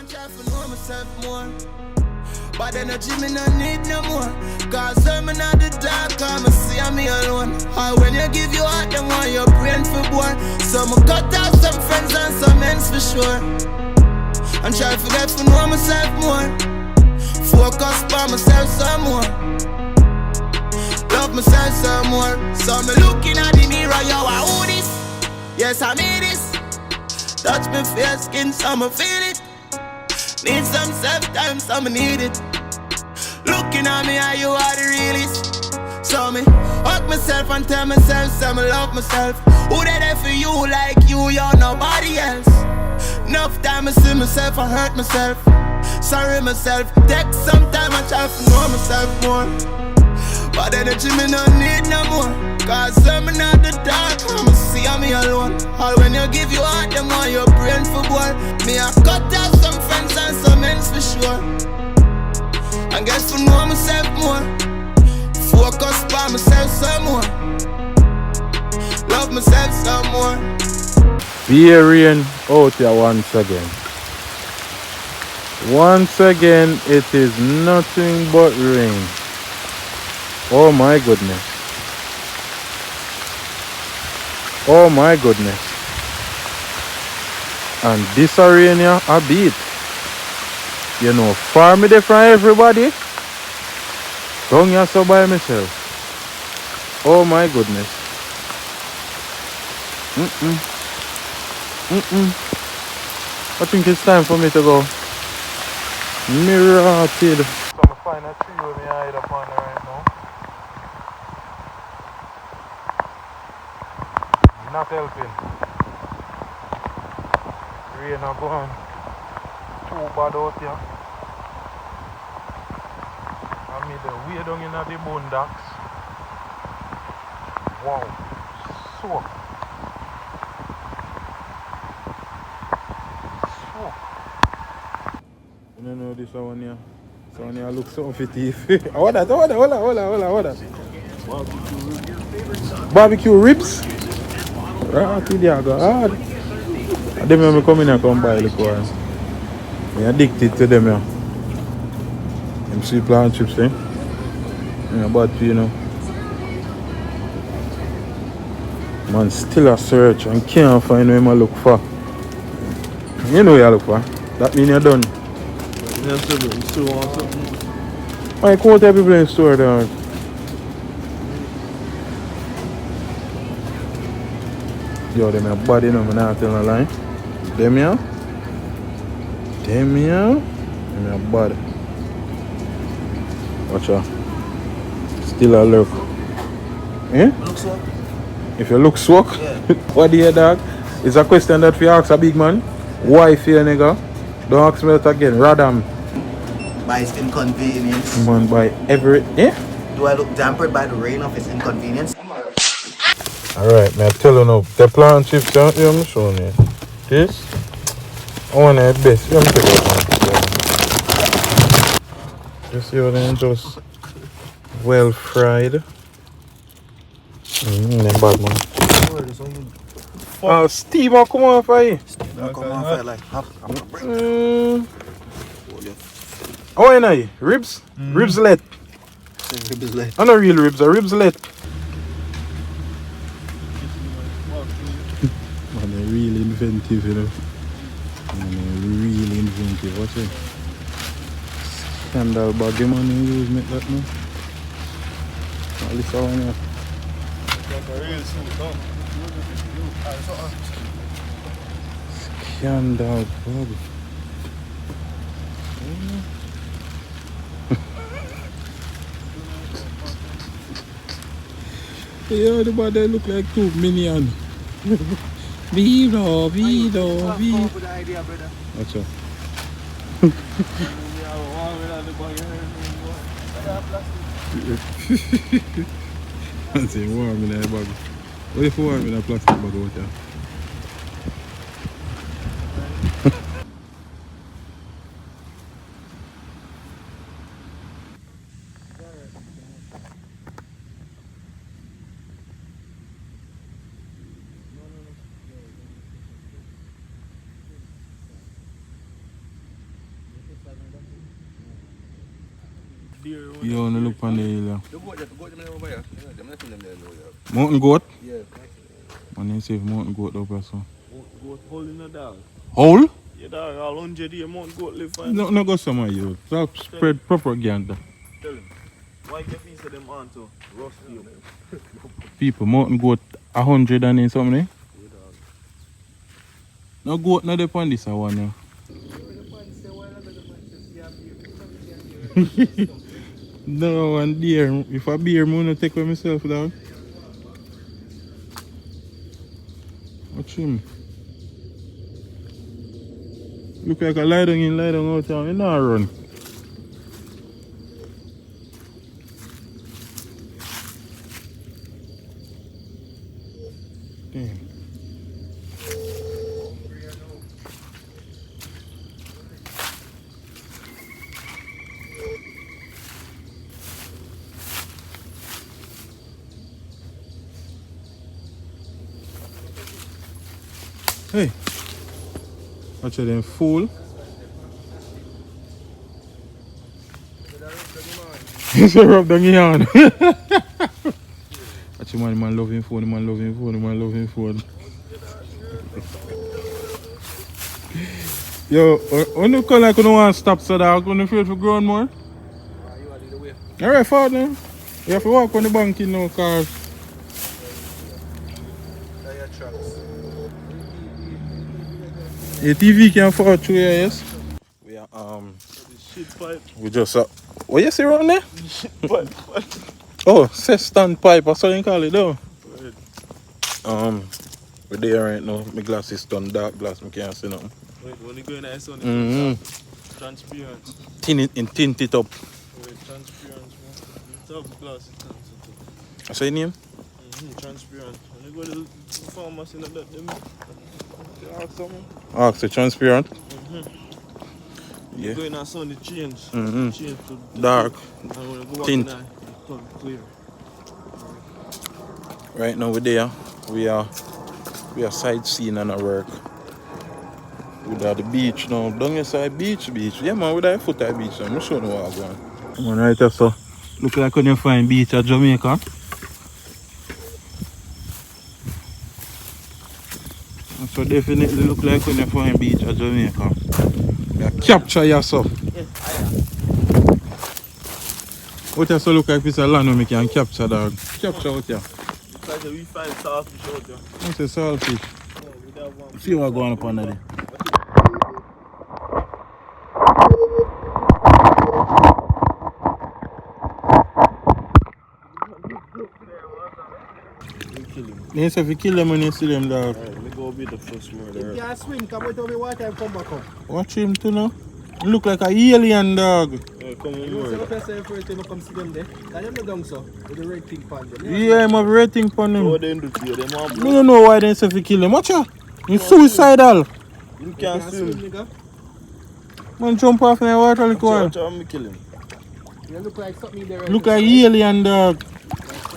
try to know myself more. But energy me no need no more. Cause I'm in the dark, I'm see me alone. Or when you give your heart, them want your brain for boy. So I cut out some friends and some ends for sure. And try to forget to know myself more. Focus on myself some more. Love myself some more. So me looking at the mirror, yo, I owe this. Yes, I made this. Touch me fair skin, so I feel it. Need some self-time, so I need it. Looking at me, how you are the realest. So me hug myself and tell myself, so I love myself. Who they there for you like you, you're nobody else. Enough time I see myself, I hurt myself. Sorry myself, take some time and try to know myself more. But energy me no need no more. Cause I'm in the dark, I'ma see me alone. All when you give your heart, them want your brain for boy. Me I cut off some friends and some ends for sure. I guess to know myself more. Focus on myself some more. Love myself some more. Be a rain out here once again. Once again, it is nothing but rain. Oh my goodness. Oh my goodness. And this rain here, a beat. You know, far me there from everybody. Down here so by myself. Oh my goodness. I think it's time for me to go. Mirated. So I'm find a tree where I hide up on right now. Not helping. Rain are going too bad out here. I made the way down in the boondocks. Wow. So. You know this one here. This one here looks so fitty. Hold that. Barbecue ribs. Right there, go hard. Them when I come in and come buy the car. I'm addicted to them here. Them sweet plant chips, eh? Yeah, but you know. Man still a search and can't find where I look for. You know where you look for. That means you're done. Yes, sir, but you still want something? I quote people in the store dog. Yo, them are body no, I'm not telling a lie. Them here? Them are bad. Watch out. Still a look. Eh? Look swag? If you look swag, yeah. What do you dog? It's a question that we ask a big man. Why fear nigga? Don't ask me that again. Radam. By its inconvenience. Man, by every. Eh? Do I look dampered by the rain of its inconvenience? Alright, man, tell you now. The plant chips, I'm showing you. This? I want the best. Let me take it one. You see how they're just well fried. They're bad, man. Oh, Steve, come on, fire. Come on, fire like half. Oh, and I ribs? Ribs let. Ribs let. I know real ribs, are ribs let. Man, they're really inventive, you know. Man, they're really inventive. Watch it. Scandal bag, man, you use make that now. At least I want to. Scandal bag. Yeah, the body look like 2 million. Vido. What's up? I say warm in that bag. What if you warm in a plastic bag out there? deer. You wanna look on the hill. The goat them over here. Them nothing them there now. Mountain goat? Yeah. Man, you say mountain goat up here, so. Goat hole in the dog. Hole? Yeah, dog, all 100 year mount goat live fine. No go somewhere, you. Stop spread propaganda. Tell him. Why get piece of them on to roast you? People, mountain goat 100 and in something, eh? Yeah, dog. No goat, no dep on this one, yeah. No, and deer. If I beer, I'm gonna take with myself, dog. Watch him. Look like a lie down out here. You not run. Damn. Hey, watch them fool. He's a rub down your hand. Watch him, man loving phone, man loving phone. Yo, when you call like you don't want to stop so dog, when you feel for growing more? You are the way. Alright, far now. You have to walk on the bank in now, cars. Tire tracks. The TV can fall through here, yes? We are Shit pipe. we just what you see around there? Pipe. Oh, cistern pipe, that's what you call it though. Right. We're there right now. My glass is done dark glass, I can't see nothing. Wait, when you go in the sun, Mm-hmm. transparent. Tint it up. Wait, transparent. Top glass is transparent. What's your name? Transparent. When you go to the pharmacy, them ask something. Ask the transparent. You go in the sun, it change. Mm-hmm. Change to Dark. And when you go back Tint. in there, it turn clear. Right now we're there. We are sightseeing and our work. We're at the beach now. Down your side beach. Yeah man, we're at the foot of the beach now. I'm showing you what I'm going. Come on right there, so. Look like when you find beach at Jamaica. So definitely look like when you find beach at Jamaica. You capture yourself. What you so look like it's a land where we can capture dog. Capture out here. It's like we find saltfish out there. What's a saltfish? Yeah, we have one. See what going up under there. They say if you kill them when you see them dog. Alright, let me go be the first murderer. You can't swim, come out of the water and come back up. Watch him too now. He look like a alien dog. Come on, You know, murder. so person for it to come see them there. Can you down so? With the red thing pan them. Yeah, I'm a rating for him. What they do to you? Them want I blood. don't know why they say if you kill him. Watch out. He's suicidal. You can't swim. nigga. Man jump off in the water like Watch one. out, me kill him. You look like something there. Look like alien dog.